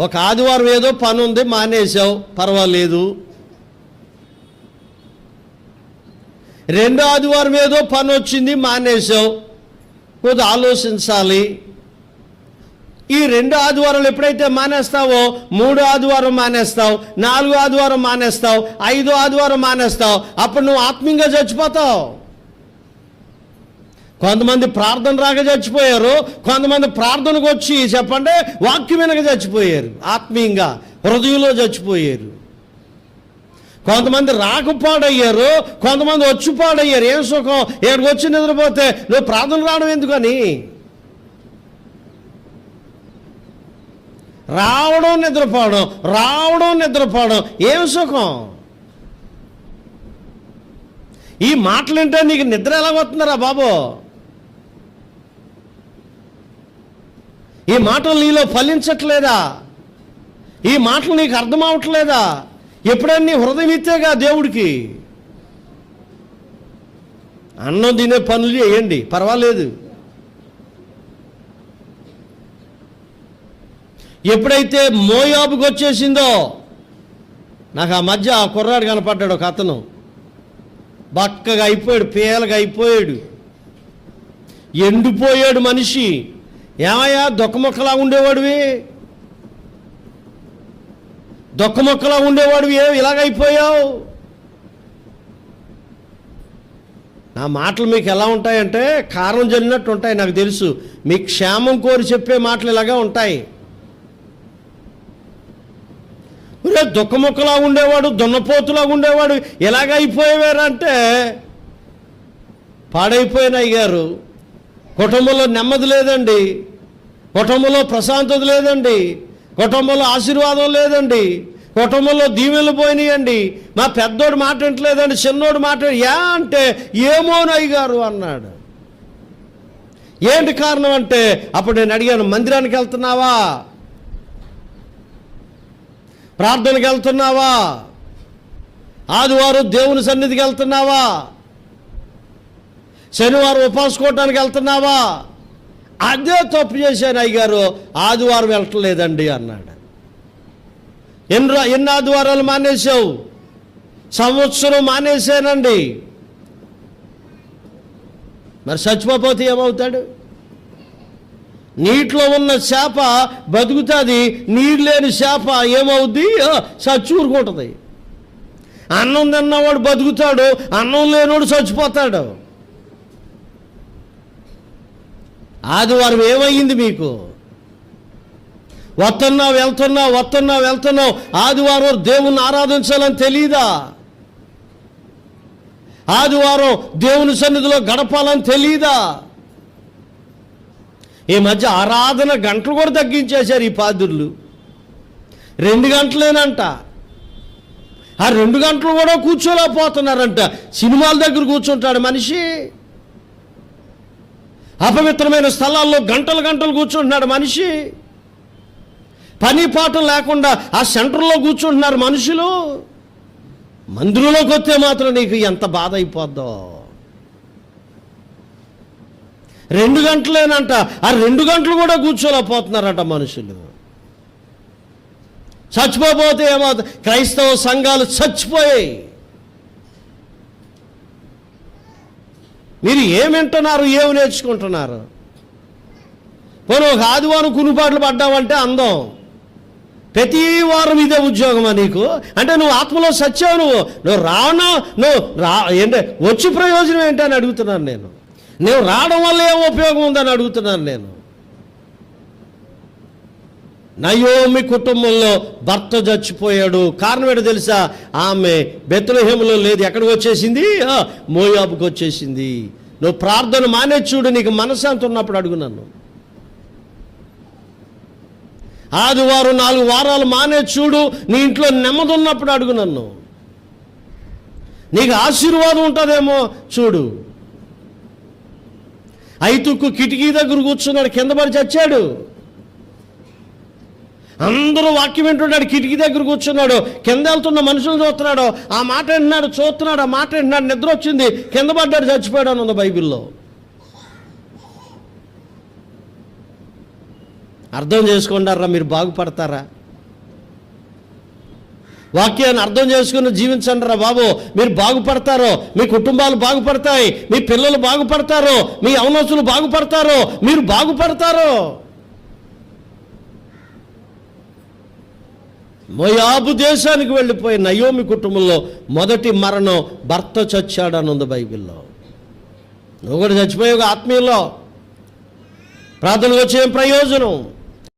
ఒక ఆదివారం ఏదో పని ఉంది మానేసావు, పర్వాలేదు. రెండో ఆదివారం ఏదో పని వచ్చింది మానేసావు, కొద్దిగా ఆలోచించాలి. ఈ 2 ఆదివారాలు ఎప్పుడైతే మానేస్తావో 3 ఆదివారం మానేస్తావు, 4 ఆదివారం మానేస్తావు, 5 ఆదివారం మానేస్తావు. అప్పుడు నువ్వు ఆత్మీయంగా చచ్చిపోతావు. కొంతమంది ప్రార్థన రాక చచ్చిపోయారు, కొంతమంది ప్రార్థనకు వచ్చి చెప్పండి వాక్యం వినక చచ్చిపోయారు, ఆత్మీయంగా హృదయంలో చచ్చిపోయారు. కొంతమంది రాకపోడయ్యారు, కొంతమంది వచ్చి పాడయ్యారు. ఏం సుఖం, ఎక్కడికి వచ్చి నిద్రపోతే నువ్వు ప్రార్థన రావడం ఎందుకని? రావడం నిద్రపోవడం, రావడం నిద్రపోవడం, ఏం సుఖం? ఈ మాటలు వింటే నీకు నిద్ర ఎలా వస్తుందిరా బాబు? ఈ మాటలు నీలో ఫలించట్లేదా? ఈ మాటలు నీకు అర్థం అవట్లేదా? ఎప్పుడైనా నీ హృదయం ఇచ్చేగా దేవుడికి. అన్నం తినే పనులు చేయండి, పర్వాలేదు. ఎప్పుడైతే మోయాబుకి వచ్చేసిందో, నాకు ఆ మధ్య ఆ కుర్రాడు కనపడ్డాడు, ఒక అతను బక్కగా అయిపోయాడు, పేలగా అయిపోయాడు, ఎండిపోయాడు మనిషి. ఏమయ్యా దొక్కమొక్కలా ఉండేవాడివి, దొక్కమొక్కలా ఉండేవాడివి, ఇలాగైపోయావు? నా మాటలు మీకు ఎలా ఉంటాయంటే కారం జల్లినట్టు ఉంటాయి. నాకు తెలుసు మీ క్షేమం కోరి చెప్పే మాటలు ఇలాగే ఉంటాయి. దుఃఖముక్కలా ఉండేవాడు, దున్నపోతులా ఉండేవాడు, ఎలాగైపోయేవారంటే పాడైపోయిన అయ్యారు. కుటుంబంలో నెమ్మది లేదండి, కుటుంబంలో ప్రశాంతత లేదండి, కుటుంబంలో ఆశీర్వాదం లేదండి, కుటుంబంలో దీవెనలు పోయినాయండి. మా పెద్దోడు మాట వింటలేదండి, చిన్నోడు మాట అంటే ఏమోనయ్యగారు అన్నాడు. ఏంటి కారణం అంటే అప్పుడు నేను అడిగాను, మందిరానికి వెళ్తున్నావా, ప్రార్థనకి వెళ్తున్నావా, ఆదివారం దేవుని సన్నిధికి వెళ్తున్నావా, శనివారం ఉపాసుకోవటానికి వెళ్తున్నావా? అదే తప్పు చేశాను అయ్యగారు, ఆదివారం వెళ్ళట్లేదండి అన్నాడు. ఎన్ని ఆదివారాలు మానేశావు? సంవత్సరం మానేశానండి. మరి చచ్చిపోతే ఏమవుతాడు? నీటిలో ఉన్న చేప బతుకుతుంది, నీరు లేని చేప ఏమవుద్ది? చచ్చూరుకుంటుంది. అన్నం తిన్నవాడు బతుకుతాడు, అన్నం లేనివాడు చచ్చిపోతాడు. ఆదివారం ఏమయ్యింది మీకు? వస్తున్నావు వెళ్తున్నావు, ఆదివారం దేవుణ్ణి ఆరాధించాలని తెలీదా? ఆదివారం దేవుని సన్నిధిలో గడపాలని తెలీదా? ఈ మధ్య ఆరాధన గంటలు కూడా తగ్గించేశారు ఈ పాదుర్లు. 2 గంటలేనంట. ఆ 2 గంటలు కూడా కూర్చోలేకపోతున్నారంట. సినిమాల దగ్గర కూర్చుంటాడు మనిషి, అపవిత్రమైన స్థలాల్లో గంటలు కూర్చుంటున్నాడు మనిషి, పని పాటలు లేకుండా ఆ సెంటర్లో కూర్చుంటున్నారు మనుషులు. మందిరంలోకి వస్తే మాత్రం నీకు ఎంత బాధ అయిపోద్దో. 2 గంటలేనంట. ఆ 2 గంటలు కూడా కూర్చోలేకపోతున్నారట మనుషులు. చచ్చిపోతే ఏమవుతుంది? క్రైస్తవ సంఘాలు చచ్చిపోయాయి. మీరు ఏమి వింటున్నారు, ఏమి నేర్చుకుంటున్నారు? పోనీ ఒక ఆదివారం కునుపాట్లు పడ్డావంటే అందం, ప్రతి వారం ఇదే ఉద్యోగమా నీకు? అంటే నువ్వు ఆత్మలో సచ్చావు. నువ్వు ఏంటే వచ్చి ప్రయోజనం ఏంటని అడుగుతున్నాను నేను. నువ్వు రావడం వల్ల ఏం ఉపయోగం ఉందని అడుగుతున్నాను నేను. నయోమి కుటుంబంలో భర్త చచ్చిపోయాడు. కారణం ఏంటో తెలుసా? ఆమె బెత్లెహేములో లేదు, ఎక్కడికి వచ్చేసింది? మోయాబుకి వచ్చేసింది. నువ్వు ప్రార్థన మానే చూడు, నీకు మనశ్శాంతి ఉన్నప్పుడు అడుగు నన్ను. ఆదివారం 4 వారాలు మానే చూడు, నీ ఇంట్లో నెమ్మది ఉన్నప్పుడు అడుగు నన్ను. నీకు ఆశీర్వాదం ఉంటుందేమో చూడు. ఐతుక్కు కిటికీ దగ్గర కూర్చున్నాడు, కింద పడి చచ్చాడు. అందరూ వాక్యం వింటున్నాడు, కిటికీ దగ్గర కూర్చున్నాడు, కింద వెళ్తున్న మనుషులు చూస్తున్నాడు, ఆ మాట వింటున్నాడు, చూస్తున్నాడు, ఆ మాట వింటున్నాడు, నిద్ర వచ్చింది, కింద పడ్డాడు, చచ్చిపోయాడు అని ఉంది బైబిల్లో. అర్థం చేసుకుంటారా? మీరు బాగుపడతారా? వాక్యాన్ని అర్థం చేసుకుని జీవించండి రా బాబు. మీరు బాగుపడతారు, మీ కుటుంబాలు బాగుపడతాయి, మీ పిల్లలు బాగుపడతారు, మీ యవనస్తులు బాగుపడతారు, మీరు బాగుపడతారు. మోయాబు దేశానికి వెళ్ళిపోయి నయోమి కుటుంబంలో మొదటి మరణం భర్త చచ్చాడని ఉంది బైబిల్లో. నువ్వు కూడా చచ్చిపోయావు ఆత్మీయుల్లో. ప్రార్థనకు వచ్చే ప్రయోజనం?